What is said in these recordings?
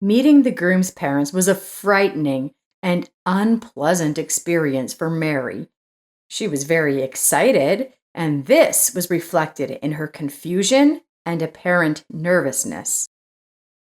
Meeting the groom's parents was a frightening and unpleasant experience for Mary. She was very excited, and this was reflected in her confusion and apparent nervousness.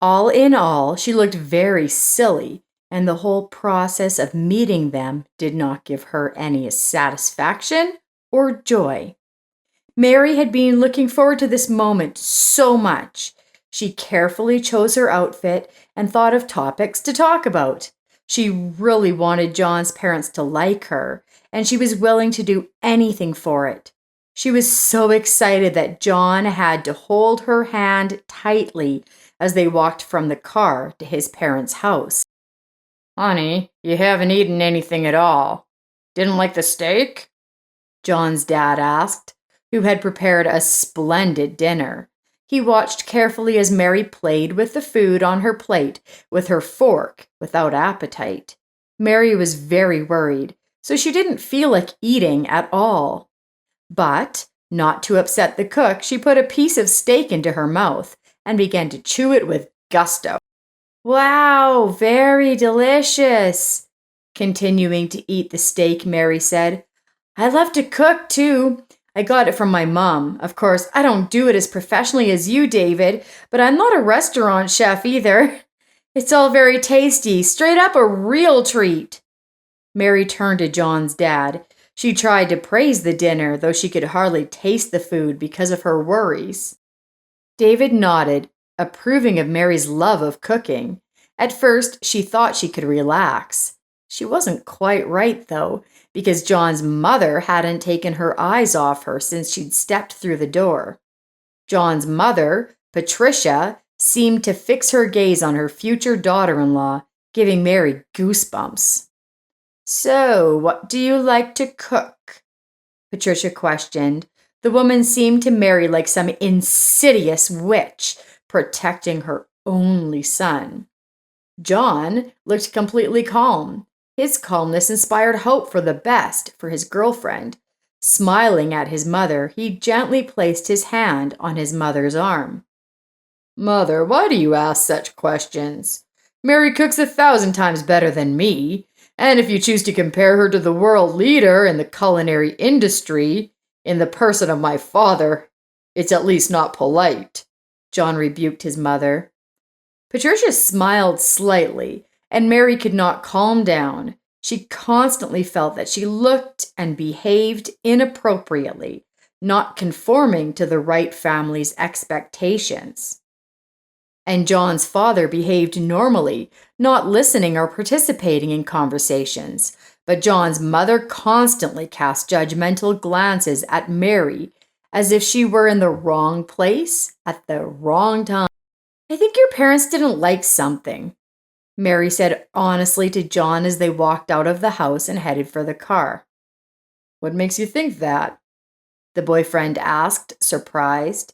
All in all, she looked very silly, and the whole process of meeting them did not give her any satisfaction or joy. Mary had been looking forward to this moment so much. She carefully chose her outfit and thought of topics to talk about. She really wanted John's parents to like her, and she was willing to do anything for it. She was so excited that John had to hold her hand tightly as they walked from the car to his parents' house. "Honey, you haven't eaten anything at all. Didn't like the steak?" John's dad asked, who had prepared a splendid dinner. He watched carefully as Mary played with the food on her plate with her fork without appetite. Mary was very worried, so she didn't feel like eating at all. But, not to upset the cook, she put a piece of steak into her mouth and began to chew it with gusto. "Wow, very delicious." Continuing to eat the steak, Mary said, "I love to cook too. I got it from my mom. Of course, I don't do it as professionally as you, David, but I'm not a restaurant chef either. It's all very tasty, straight up a real treat." Mary turned to John's dad. She tried to praise the dinner, though she could hardly taste the food because of her worries. David nodded, approving of Mary's love of cooking. At first, she thought she could relax. She wasn't quite right, though, because John's mother hadn't taken her eyes off her since she'd stepped through the door. John's mother, Patricia, seemed to fix her gaze on her future daughter-in-law, giving Mary goosebumps. "So, what do you like to cook?" Patricia questioned. The woman seemed to Mary like some insidious witch protecting her only son. John looked completely calm. His calmness inspired hope for the best for his girlfriend. Smiling at his mother, he gently placed his hand on his mother's arm. "Mother, why do you ask such questions? Mary cooks 1,000 times better than me, and if you choose to compare her to the world leader in the culinary industry, in the person of my father, it's at least not polite," John rebuked his mother. Patricia smiled slightly, and Mary could not calm down. She constantly felt that she looked and behaved inappropriately, not conforming to the right family's expectations. And John's father behaved normally, not listening or participating in conversations. But John's mother constantly cast judgmental glances at Mary, as if she were in the wrong place at the wrong time. "I think your parents didn't like something," Mary said honestly to John as they walked out of the house and headed for the car. "What makes you think that?" the boyfriend asked, surprised.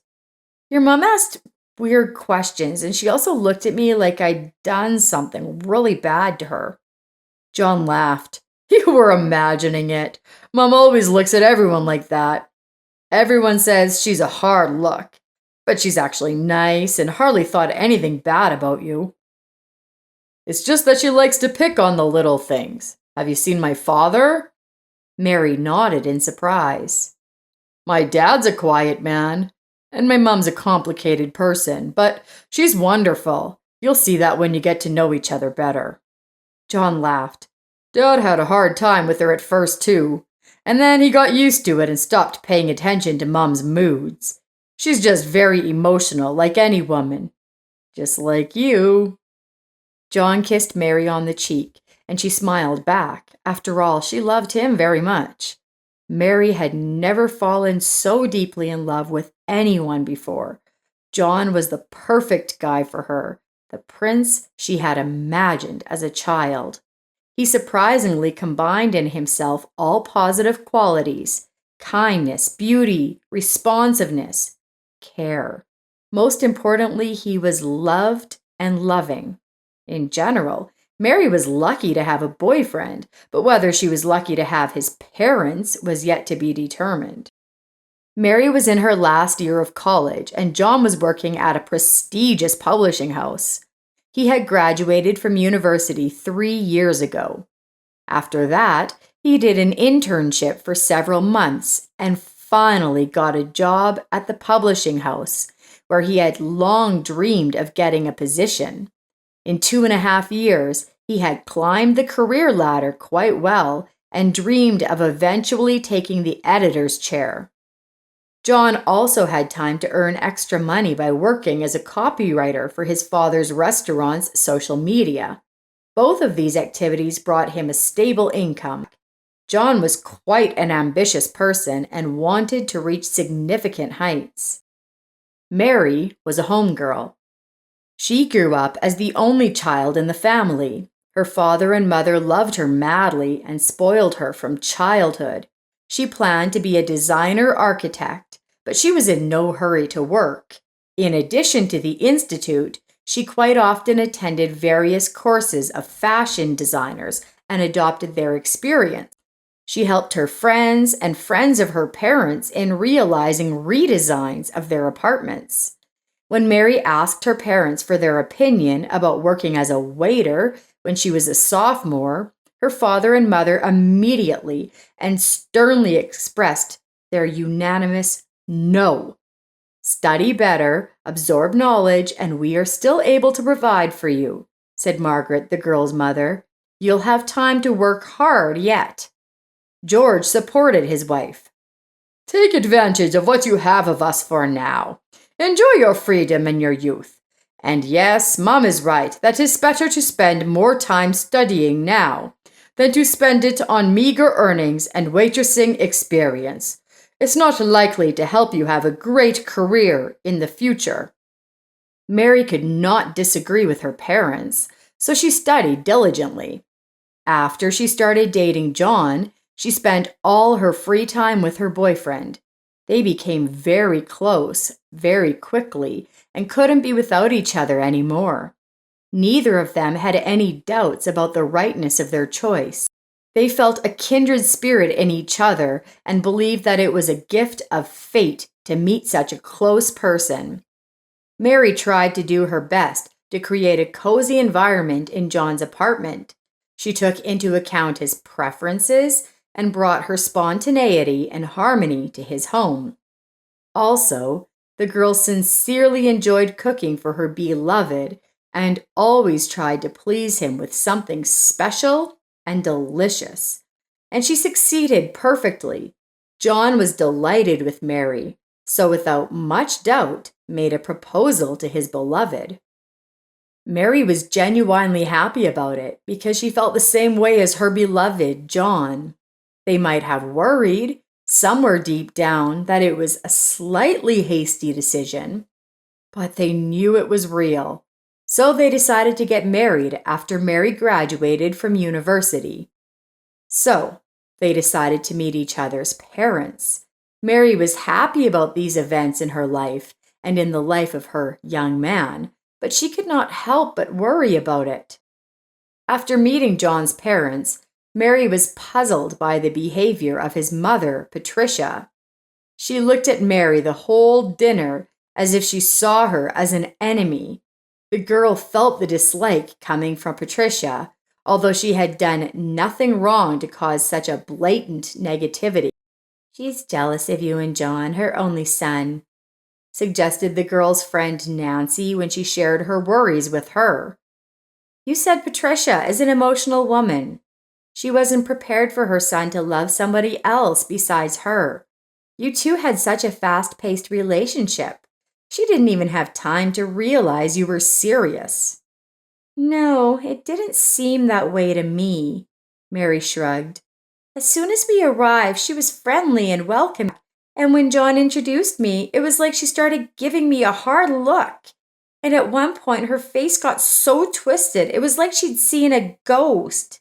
"Your mom asked weird questions, and she also looked at me like I'd done something really bad to her." John laughed. "You were imagining it. Mom always looks at everyone like that. Everyone says she's a hard look, but she's actually nice and hardly thought anything bad about you. It's just that she likes to pick on the little things. Have you seen my father?" Mary nodded in surprise. "My dad's a quiet man, and my mom's a complicated person, but she's wonderful. You'll see that when you get to know each other better." John laughed. "Dad had a hard time with her at first, too, and then he got used to it and stopped paying attention to Mom's moods. She's just very emotional, like any woman. Just like you." John kissed Mary on the cheek, and she smiled back. After all, she loved him very much. Mary had never fallen so deeply in love with anyone before. John was the perfect guy for her, the prince she had imagined as a child. He surprisingly combined in himself all positive qualities: kindness, beauty, responsiveness, care. Most importantly, he was loved and loving. In general, Mary was lucky to have a boyfriend, but whether she was lucky to have his parents was yet to be determined. Mary was in her last year of college, and John was working at a prestigious publishing house. He had graduated from university 3 years ago. After that, he did an internship for several months and finally got a job at the publishing house, where he had long dreamed of getting a position. In 2.5 years, he had climbed the career ladder quite well and dreamed of eventually taking the editor's chair. John also had time to earn extra money by working as a copywriter for his father's restaurant's social media. Both of these activities brought him a stable income. John was quite an ambitious person and wanted to reach significant heights. Mary was a homegirl. She grew up as the only child in the family. Her father and mother loved her madly and spoiled her from childhood. She planned to be a designer architect, but she was in no hurry to work. In addition to the institute, she quite often attended various courses of fashion designers and adopted their experience. She helped her friends and friends of her parents in realizing redesigns of their apartments. When Mary asked her parents for their opinion about working as a waiter when she was a sophomore, her father and mother immediately and sternly expressed their unanimous no. "Study better, absorb knowledge, and we are still able to provide for you," said Margaret, the girl's mother. "You'll have time to work hard yet." George supported his wife. "Take advantage of what you have of us for now. Enjoy your freedom and your youth. And yes, Mom is right that it's better to spend more time studying now than to spend it on meager earnings and waitressing experience. It's not likely to help you have a great career in the future." Mary could not disagree with her parents, so she studied diligently. After she started dating John, she spent all her free time with her boyfriend. They became very close, very quickly, and couldn't be without each other anymore. Neither of them had any doubts about the rightness of their choice. They felt a kindred spirit in each other and believed that it was a gift of fate to meet such a close person. Mary tried to do her best to create a cozy environment in John's apartment. She took into account his preferences and brought her spontaneity and harmony to his home. Also, the girl sincerely enjoyed cooking for her beloved and always tried to please him with something special and delicious. And she succeeded perfectly. John was delighted with Mary, so without much doubt made a proposal to his beloved. Mary was genuinely happy about it because she felt the same way as her beloved, John. They might have worried, somewhere deep down, that it was a slightly hasty decision, but they knew it was real. So they decided to get married after Mary graduated from university. So they decided to meet each other's parents. Mary was happy about these events in her life and in the life of her young man, but she could not help but worry about it. After meeting John's parents, Mary was puzzled by the behavior of his mother, Patricia. She looked at Mary the whole dinner as if she saw her as an enemy. The girl felt the dislike coming from Patricia, although she had done nothing wrong to cause such a blatant negativity. "She's jealous of you and John, her only son," suggested the girl's friend Nancy when she shared her worries with her. "You said Patricia is an emotional woman. She wasn't prepared for her son to love somebody else besides her. You two had such a fast-paced relationship. She didn't even have time to realize you were serious." "No, it didn't seem that way to me," Mary shrugged. "As soon as we arrived, she was friendly and welcoming, and when John introduced me, it was like she started giving me a hard look. And at one point, her face got so twisted, it was like she'd seen a ghost."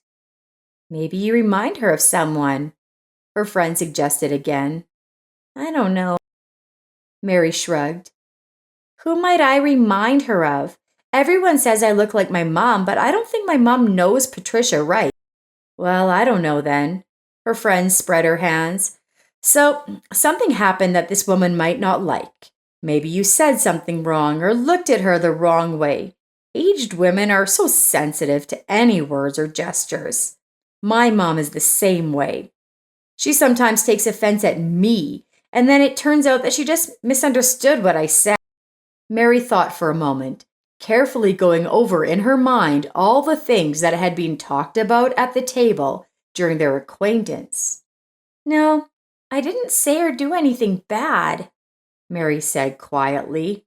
"Maybe you remind her of someone," her friend suggested again. "I don't know." Mary shrugged. "Who might I remind her of? Everyone says I look like my mom, but I don't think my mom knows Patricia right." "Well, I don't know then." Her friend spread her hands. "So, something happened that this woman might not like. Maybe you said something wrong or looked at her the wrong way. Aged women are so sensitive to any words or gestures. My mom is the same way. She sometimes takes offense at me, and then it turns out that she just misunderstood what I said. Mary thought for a moment, carefully going over in her mind all the things that had been talked about at the table during their acquaintance. No, I didn't say or do anything bad, Mary said quietly.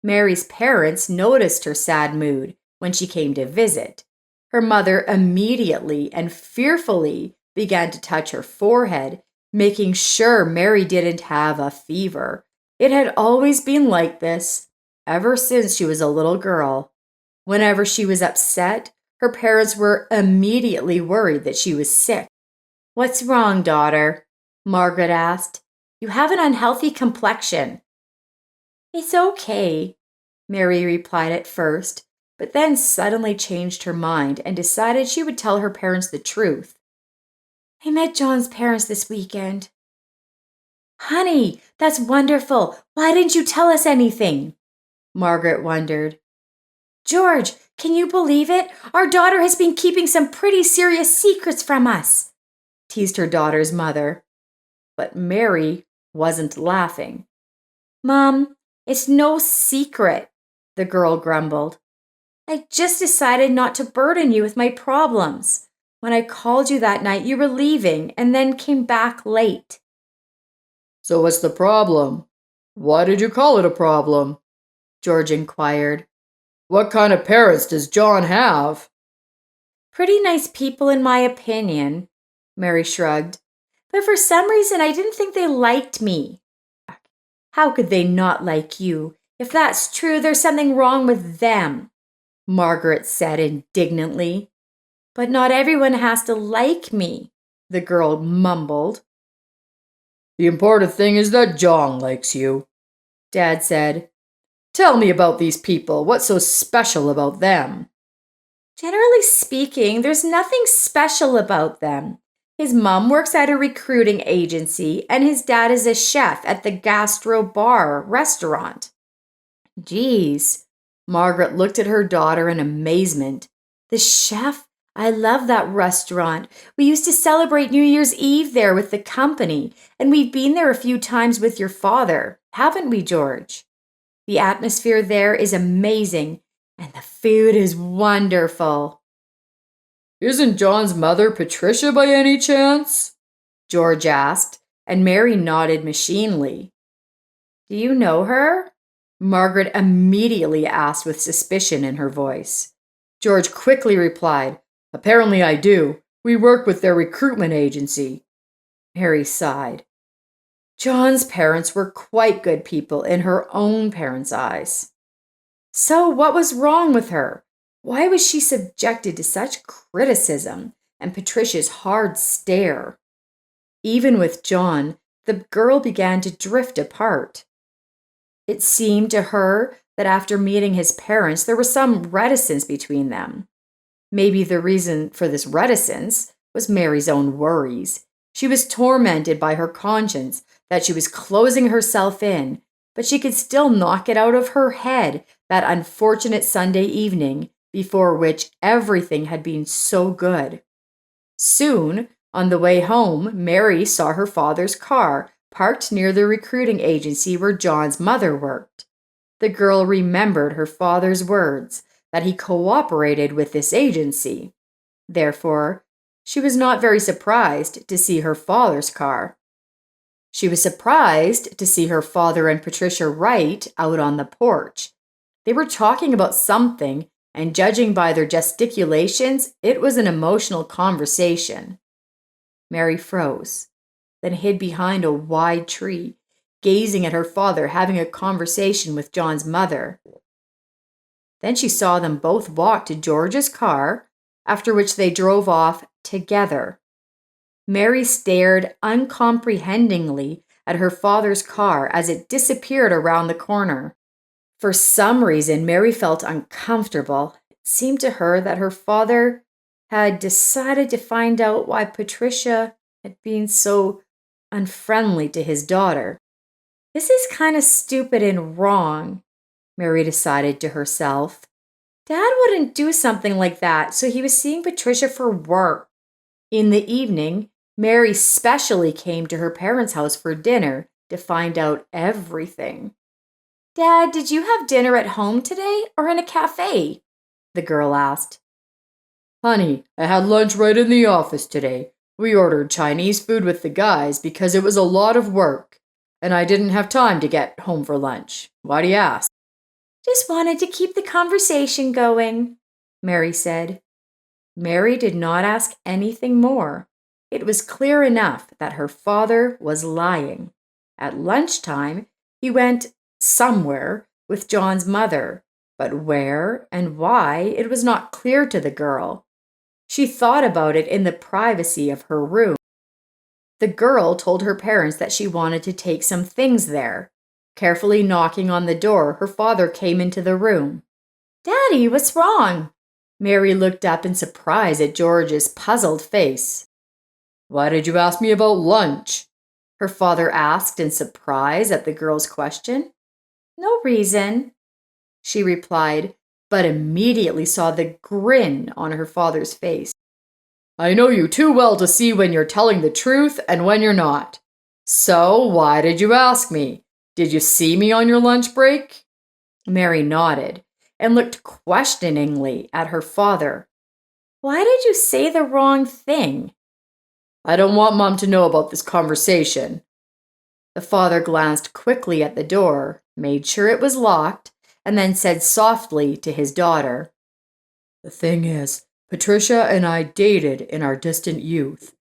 Mary's parents noticed her sad mood when she came to visit. Her mother immediately and fearfully began to touch her forehead, making sure Mary didn't have a fever. It had always been like this, ever since she was a little girl. Whenever she was upset, her parents were immediately worried that she was sick. "What's wrong, daughter?" Margaret asked. "You have an unhealthy complexion." "It's okay," Mary replied at first, but then suddenly changed her mind and decided she would tell her parents the truth. "I met John's parents this weekend." "Honey, that's wonderful. Why didn't you tell us anything?" Margaret wondered. "George, can you believe it? Our daughter has been keeping some pretty serious secrets from us," teased her daughter's mother. But Mary wasn't laughing. "Mom, it's no secret," the girl grumbled. "I just decided not to burden you with my problems. When I called you that night, you were leaving and then came back late." "So what's the problem? Why did you call it a problem?" George inquired. "What kind of parents does John have?" "Pretty nice people, in my opinion," Mary shrugged. "But for some reason, I didn't think they liked me." "How could they not like you? If that's true, there's something wrong with them," Margaret said indignantly. "But not everyone has to like me," the girl mumbled. "The important thing is that John likes you," Dad said. "Tell me about these people. What's so special about them?" "Generally speaking, there's nothing special about them. His mom works at a recruiting agency, and his dad is a chef at the Gastro Bar restaurant." Geez, Margaret looked at her daughter in amazement. "The chef? I love that restaurant. We used to celebrate New Year's Eve there with the company, and we've been there a few times with your father, haven't we, George? The atmosphere there is amazing, and the food is wonderful." "Isn't John's mother Patricia by any chance?" George asked, and Mary nodded machinely. "Do you know her?" Margaret immediately asked with suspicion in her voice. George quickly replied, "Apparently I do. We work with their recruitment agency." Mary sighed. John's parents were quite good people in her own parents' eyes. So what was wrong with her? Why was she subjected to such criticism and Patricia's hard stare? Even with John, the girl began to drift apart. It seemed to her that after meeting his parents, there was some reticence between them. Maybe the reason for this reticence was Mary's own worries. She was tormented by her conscience that she was closing herself in, but she could still knock it out of her head that unfortunate Sunday evening before which everything had been so good. Soon, on the way home, Mary saw her father's car parked near the recruiting agency where John's mother worked. The girl remembered her father's words that he cooperated with this agency. Therefore, she was not very surprised to see her father's car. She was surprised to see her father and Patricia Wright out on the porch. They were talking about something, and judging by their gesticulations, it was an emotional conversation. Mary froze, then hid behind a wide tree, gazing at her father having a conversation with John's mother. Then she saw them both walk to George's car, after which they drove off together. Mary stared uncomprehendingly at her father's car as it disappeared around the corner. For some reason, Mary felt uncomfortable. It seemed to her that her father had decided to find out why Patricia had been so unfriendly to his daughter. "This is kind of stupid and wrong," Mary decided to herself. Dad wouldn't do something like that, so he was seeing Patricia for work. In the evening, Mary specially came to her parents' house for dinner to find out everything. Dad, did you have dinner at home today or in a cafe? The girl asked. Honey, I had lunch right in the office today. We ordered Chinese food with the guys because it was a lot of work, and I didn't have time to get home for lunch. Why do you ask? Just wanted to keep the conversation going, Mary said. Mary did not ask anything more. It was clear enough that her father was lying. At lunchtime, he went somewhere with John's mother, but where and why it was not clear to the girl. She thought about it in the privacy of her room. The girl told her parents that she wanted to take some things there. Carefully knocking on the door, her father came into the room. Daddy, what's wrong? Mary looked up in surprise at George's puzzled face. Why did you ask me about lunch? Her father asked in surprise at the girl's question. No reason, she replied, but immediately saw the grin on her father's face. I know you too well to see when you're telling the truth and when you're not. So, why did you ask me? Did you see me on your lunch break? Mary nodded and looked questioningly at her father. Why did you say the wrong thing? I don't want Mom to know about this conversation. The father glanced quickly at the door, made sure it was locked, and then said softly to his daughter, The thing is, Patricia and I dated in our distant youth.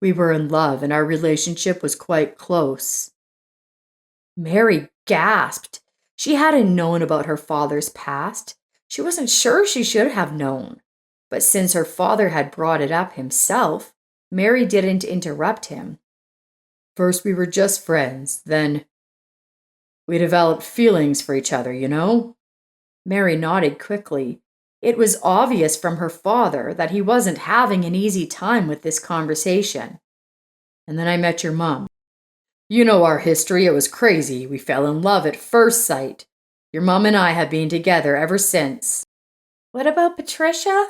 We were in love and our relationship was quite close. Mary gasped. She hadn't known about her father's past. She wasn't sure she should have known. But since her father had brought it up himself, Mary didn't interrupt him. First, we were just friends. Then, we developed feelings for each other, you know? Mary nodded quickly. It was obvious from her father that he wasn't having an easy time with this conversation. And then I met your mom. You know our history. It was crazy. We fell in love at first sight. Your mom and I have been together ever since. What about Patricia?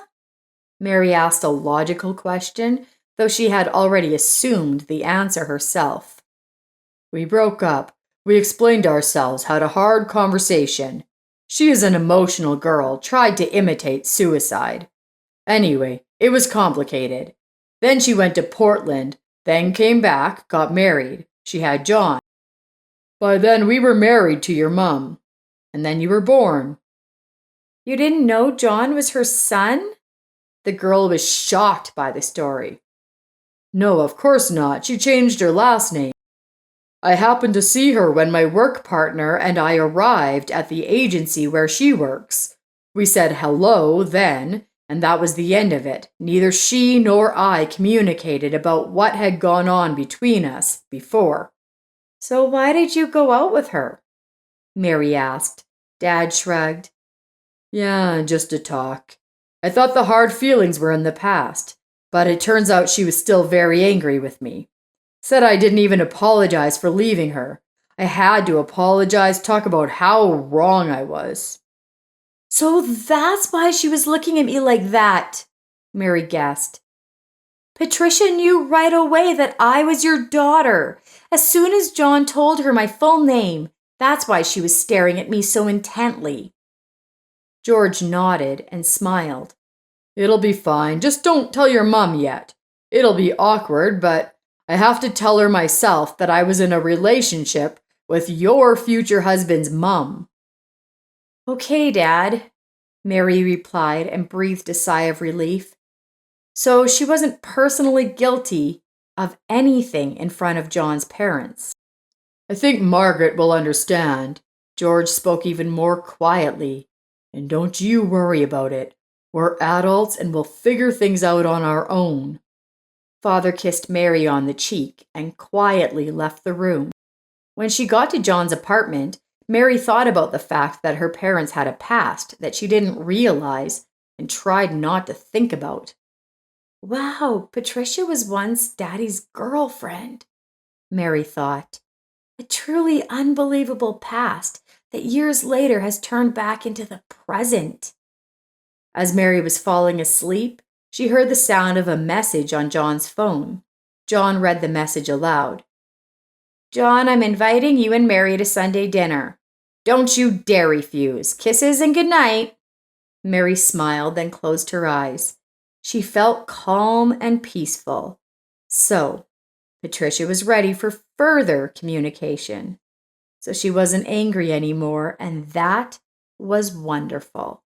Mary asked a logical question, though she had already assumed the answer herself. We broke up. We explained ourselves, had a hard conversation. She is an emotional girl, tried to imitate suicide. Anyway, it was complicated. Then she went to Portland, then came back, got married. She had John. By then we were married to your mom. And then you were born. You didn't know John was her son? The girl was shocked by the story. No, of course not. She changed her last name. I happened to see her when my work partner and I arrived at the agency where she works. We said hello then, and that was the end of it. Neither she nor I communicated about what had gone on between us before. So why did you go out with her? Mary asked. Dad shrugged. Yeah, just to talk. I thought the hard feelings were in the past, but it turns out she was still very angry with me. Said I didn't even apologize for leaving her. I had to apologize, talk about how wrong I was. So that's why she was looking at me like that, Mary guessed. Patricia knew right away that I was your daughter. As soon as John told her my full name, that's why she was staring at me so intently. George nodded and smiled. It'll be fine. Just don't tell your mom yet. It'll be awkward, but I have to tell her myself that I was in a relationship with your future husband's mom. Okay, Dad, Mary replied and breathed a sigh of relief. So she wasn't personally guilty of anything in front of John's parents. I think Margaret will understand. George spoke even more quietly. And don't you worry about it. We're adults and we'll figure things out on our own. Father kissed Mary on the cheek and quietly left the room. When she got to John's apartment, Mary thought about the fact that her parents had a past that she didn't realize and tried not to think about. Wow, Patricia was once Daddy's girlfriend, Mary thought. A truly unbelievable past that years later has turned back into the present. As Mary was falling asleep, she heard the sound of a message on John's phone. John read the message aloud. John, I'm inviting you and Mary to Sunday dinner. Don't you dare refuse. Kisses and good night. Mary smiled, then closed her eyes. She felt calm and peaceful. So, Patricia was ready for further communication. So she wasn't angry anymore, and that was wonderful.